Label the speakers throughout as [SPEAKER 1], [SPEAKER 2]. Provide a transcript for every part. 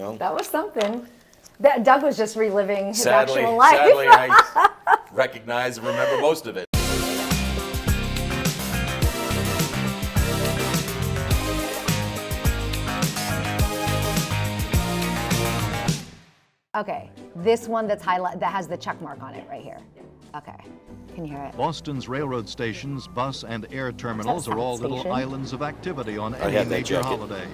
[SPEAKER 1] Well,
[SPEAKER 2] That was something. Doug was just reliving his
[SPEAKER 1] sadly,
[SPEAKER 2] actual life.
[SPEAKER 1] sadly, I recognize and remember most of it.
[SPEAKER 2] Okay, this one that's that has the check mark on it right here. Okay, can you hear it?
[SPEAKER 3] Boston's railroad stations, bus and air terminals are all little
[SPEAKER 2] Station?
[SPEAKER 3] islands of activity on
[SPEAKER 1] I
[SPEAKER 3] any
[SPEAKER 1] have that
[SPEAKER 3] major
[SPEAKER 1] jacket.
[SPEAKER 3] holiday.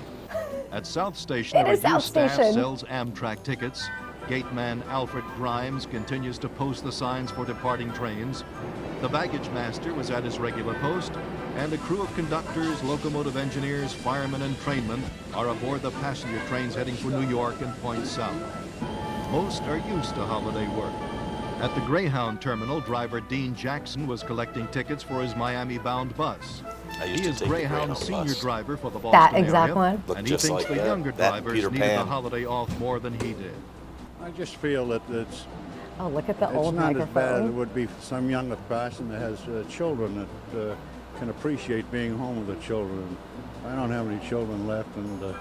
[SPEAKER 3] At South Station,
[SPEAKER 2] It
[SPEAKER 3] the
[SPEAKER 2] is South
[SPEAKER 3] reduced staff
[SPEAKER 2] Station.
[SPEAKER 3] sells Amtrak tickets. Gateman Alfred Grimes continues to post the signs for departing trains. The baggage master was at his regular post, and a crew of conductors, locomotive engineers, firemen, and trainmen are aboard the passenger trains heading for New York and points south. Most are used to holiday work. At the Greyhound terminal, driver Dean Jackson was collecting tickets for his Miami-bound bus.
[SPEAKER 1] I used
[SPEAKER 3] He
[SPEAKER 1] to
[SPEAKER 3] is
[SPEAKER 1] take the
[SPEAKER 3] Greyhound's
[SPEAKER 1] Greyhound
[SPEAKER 3] senior
[SPEAKER 1] bus.
[SPEAKER 3] driver for the Boston
[SPEAKER 2] That exact
[SPEAKER 3] area,
[SPEAKER 2] one?
[SPEAKER 1] Looked
[SPEAKER 3] and he
[SPEAKER 1] just
[SPEAKER 3] thinks
[SPEAKER 1] like
[SPEAKER 3] the
[SPEAKER 1] that.
[SPEAKER 3] younger
[SPEAKER 1] That
[SPEAKER 3] drivers
[SPEAKER 1] Peter
[SPEAKER 3] needed the
[SPEAKER 1] Pan.
[SPEAKER 3] holiday off more than he did.
[SPEAKER 4] I just feel that it's
[SPEAKER 2] Oh, look at the old
[SPEAKER 4] not as bad as it
[SPEAKER 2] microphone.
[SPEAKER 4] would be for some younger person that has children that can appreciate being home with the children. I don't have any children left, and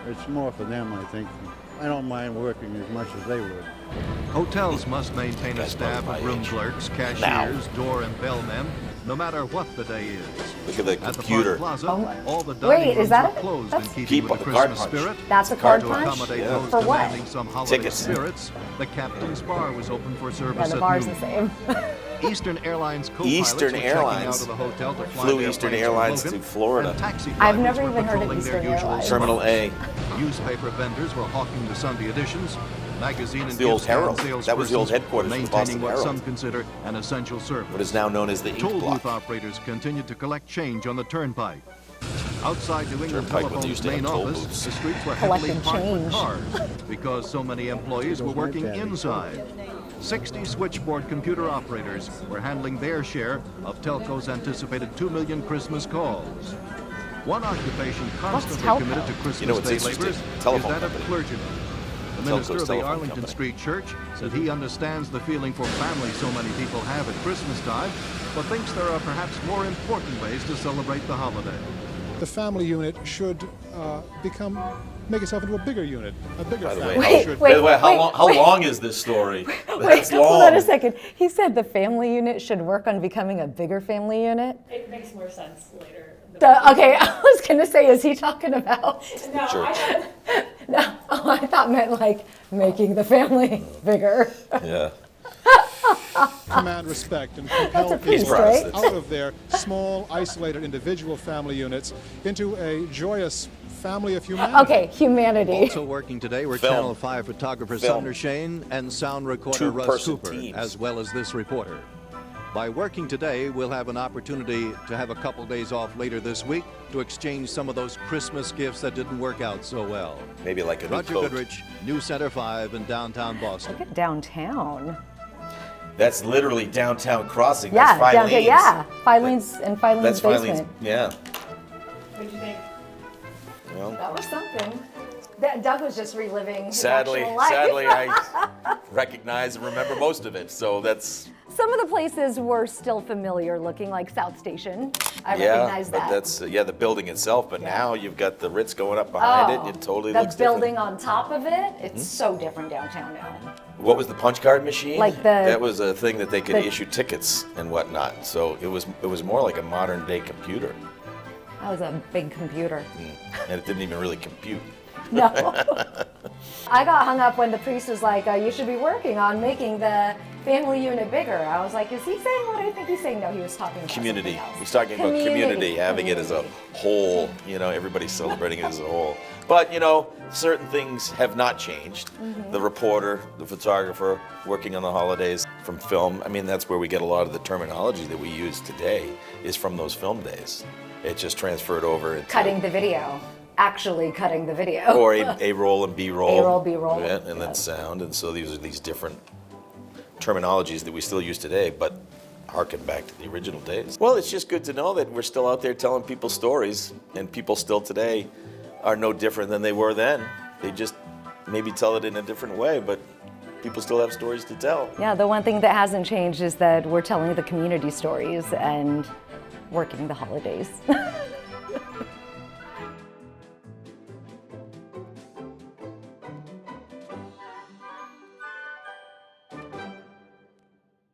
[SPEAKER 4] it's more for them, I think. I don't mind working as much as they would.
[SPEAKER 3] Hotels must maintain a
[SPEAKER 1] That's
[SPEAKER 3] staff
[SPEAKER 1] about
[SPEAKER 3] of
[SPEAKER 1] my
[SPEAKER 3] room
[SPEAKER 1] age.
[SPEAKER 3] clerks, cashiers, door and bellmen, no matter what the day is.
[SPEAKER 1] Look at the
[SPEAKER 3] At the
[SPEAKER 1] computer.
[SPEAKER 3] Park Plaza,
[SPEAKER 2] Oh my-
[SPEAKER 3] all the
[SPEAKER 2] Wait,
[SPEAKER 3] dining
[SPEAKER 2] is
[SPEAKER 3] rooms
[SPEAKER 2] that
[SPEAKER 3] are
[SPEAKER 2] it?
[SPEAKER 3] closed in
[SPEAKER 2] That's-
[SPEAKER 3] keeping
[SPEAKER 1] Keep
[SPEAKER 3] with the
[SPEAKER 1] the card
[SPEAKER 3] Christmas
[SPEAKER 1] punch.
[SPEAKER 3] spirit.
[SPEAKER 2] That's a
[SPEAKER 1] Card
[SPEAKER 2] card
[SPEAKER 3] To
[SPEAKER 1] punch.
[SPEAKER 2] punch?
[SPEAKER 3] accommodate
[SPEAKER 1] Yeah.
[SPEAKER 3] those
[SPEAKER 2] For what?
[SPEAKER 3] demanding some holiday
[SPEAKER 1] Tickets.
[SPEAKER 3] spirits, the Captain's Bar was open for
[SPEAKER 2] Yeah,
[SPEAKER 3] service
[SPEAKER 2] the
[SPEAKER 3] at
[SPEAKER 2] bar's the
[SPEAKER 3] noon.
[SPEAKER 2] same.
[SPEAKER 3] Eastern Airlines co-pilots
[SPEAKER 1] Eastern
[SPEAKER 3] were checking out
[SPEAKER 1] Airlines
[SPEAKER 3] of the hotel to fly
[SPEAKER 1] flew
[SPEAKER 3] their
[SPEAKER 1] Eastern
[SPEAKER 3] planes
[SPEAKER 1] Airlines
[SPEAKER 3] Logan,
[SPEAKER 1] to Florida.
[SPEAKER 3] and taxi
[SPEAKER 2] I've
[SPEAKER 3] drivers
[SPEAKER 2] never
[SPEAKER 3] were
[SPEAKER 2] even heard of
[SPEAKER 3] patrolling their
[SPEAKER 2] Eastern
[SPEAKER 3] usual
[SPEAKER 2] Airlines.
[SPEAKER 1] Terminal A.
[SPEAKER 3] Newspaper vendors were hawking the Sunday editions. Magazine and
[SPEAKER 1] the old
[SPEAKER 3] gift stand
[SPEAKER 1] Herald. That was the old
[SPEAKER 3] salespersons
[SPEAKER 1] headquarters
[SPEAKER 3] were
[SPEAKER 1] of the Boston
[SPEAKER 3] maintaining what
[SPEAKER 1] Herald.
[SPEAKER 3] some consider an essential service.
[SPEAKER 1] What is now known as the ink
[SPEAKER 3] Toll
[SPEAKER 1] block.
[SPEAKER 3] booth operators continued to collect change on the turnpike. Outside New England
[SPEAKER 1] Turnpike, when they
[SPEAKER 3] Telephone's
[SPEAKER 1] used to have
[SPEAKER 3] main
[SPEAKER 1] toll
[SPEAKER 3] office,
[SPEAKER 1] booths.
[SPEAKER 3] the streets were heavily
[SPEAKER 2] Collecting
[SPEAKER 3] parked with
[SPEAKER 2] change.
[SPEAKER 3] cars because so many employees were working inside. 60 switchboard computer operators were handling their share of Telco's anticipated 2 million Christmas calls. One occupation constantly
[SPEAKER 2] Telco?
[SPEAKER 3] committed to Christmas
[SPEAKER 1] You know what's
[SPEAKER 3] Day
[SPEAKER 1] interesting?
[SPEAKER 3] labors
[SPEAKER 1] Telephone
[SPEAKER 3] is that of
[SPEAKER 1] company.
[SPEAKER 3] clergymen. The
[SPEAKER 1] Telco's
[SPEAKER 3] minister of the
[SPEAKER 1] telephone
[SPEAKER 3] Arlington
[SPEAKER 1] company.
[SPEAKER 3] Street Church said he understands the feeling for family so many people have at Christmas time, but thinks there are perhaps more important ways to celebrate the holiday.
[SPEAKER 5] The family unit should make itself into a bigger unit, a bigger
[SPEAKER 1] By the
[SPEAKER 5] family.
[SPEAKER 1] way,
[SPEAKER 2] Wait,
[SPEAKER 5] Should-
[SPEAKER 1] by the way, how
[SPEAKER 2] wait,
[SPEAKER 1] long? How
[SPEAKER 2] wait.
[SPEAKER 1] long is this story?
[SPEAKER 2] Wait,
[SPEAKER 1] That's long.
[SPEAKER 2] hold on a second. He said the family unit should work on becoming a bigger family unit.
[SPEAKER 6] It makes more sense later.
[SPEAKER 2] Okay, I was gonna say, is he talking about?
[SPEAKER 6] No,
[SPEAKER 1] Church.
[SPEAKER 2] No, oh, I thought meant like making the family bigger.
[SPEAKER 1] Yeah.
[SPEAKER 5] command respect and compel
[SPEAKER 2] That's a priest,
[SPEAKER 5] people
[SPEAKER 2] right?
[SPEAKER 5] out of their small, isolated, individual family units into a joyous family of humanity.
[SPEAKER 2] Okay, humanity.
[SPEAKER 3] Also working today were
[SPEAKER 1] Film.
[SPEAKER 3] Channel 5 photographer
[SPEAKER 1] Film.
[SPEAKER 3] Sumner Shane and sound recorder Russ
[SPEAKER 1] Two-person
[SPEAKER 3] Cooper,
[SPEAKER 1] teams.
[SPEAKER 3] as well as this reporter. By working today, we'll have an opportunity to have a couple days off later this week to exchange some of those Christmas gifts that didn't work out so well.
[SPEAKER 1] Maybe like a new
[SPEAKER 3] Roger
[SPEAKER 1] coat.
[SPEAKER 3] Goodrich, New Center 5 in downtown Boston.
[SPEAKER 2] Look at downtown.
[SPEAKER 1] That's literally downtown crossing.
[SPEAKER 2] Yeah,
[SPEAKER 1] That's 5
[SPEAKER 2] downtown.
[SPEAKER 1] lanes.
[SPEAKER 2] Yeah, Filene's and Filene's
[SPEAKER 1] That's
[SPEAKER 2] basement.
[SPEAKER 1] Filene's. Yeah.
[SPEAKER 6] What'd you think?
[SPEAKER 1] Well,
[SPEAKER 2] That was something. Doug was just reliving his
[SPEAKER 1] sadly,
[SPEAKER 2] actual life.
[SPEAKER 1] sadly, I recognize and remember most of it. So that's
[SPEAKER 2] Some of the places were still familiar looking, like South Station. I
[SPEAKER 1] yeah.
[SPEAKER 2] recognize
[SPEAKER 1] But
[SPEAKER 2] that.
[SPEAKER 1] that's the building itself. But now you've got the Ritz going up behind it. And it totally
[SPEAKER 2] the
[SPEAKER 1] looks
[SPEAKER 2] building
[SPEAKER 1] different.
[SPEAKER 2] on top of it, it's so different downtown now.
[SPEAKER 1] What was the punch card machine?
[SPEAKER 2] Like the-
[SPEAKER 1] that was a thing that they could
[SPEAKER 2] the-
[SPEAKER 1] issue tickets and whatnot. So it was more like a modern day computer,
[SPEAKER 2] That was a big computer.
[SPEAKER 1] and it didn't even really compute.
[SPEAKER 2] No. I got hung up when the priest was like, you should be working on making the family unit bigger. I was like, is he saying what I think he's saying? No, he was talking about
[SPEAKER 1] Community.
[SPEAKER 2] something else.
[SPEAKER 1] He's talking about community, having it as a whole. You know, everybody's celebrating it as a whole. But you know, certain things have not changed. The reporter, the photographer, working on the holidays from film. I mean, that's where we get a lot of the terminology that we use today is from those film days. It just transferred over into
[SPEAKER 2] Cutting the video. Actually cutting the video.
[SPEAKER 1] or a roll and B-roll.
[SPEAKER 2] A-roll, B-roll.
[SPEAKER 1] Yeah, and then sound. And so these are these different terminologies that we still use today, but harken back to the original days. Well, it's just good to know that we're still out there telling people stories, and people still today are no different than they were then. They just maybe tell it in a different way, but people still have stories to tell.
[SPEAKER 2] Yeah, the one thing that hasn't changed is that we're telling the community stories and working the holidays.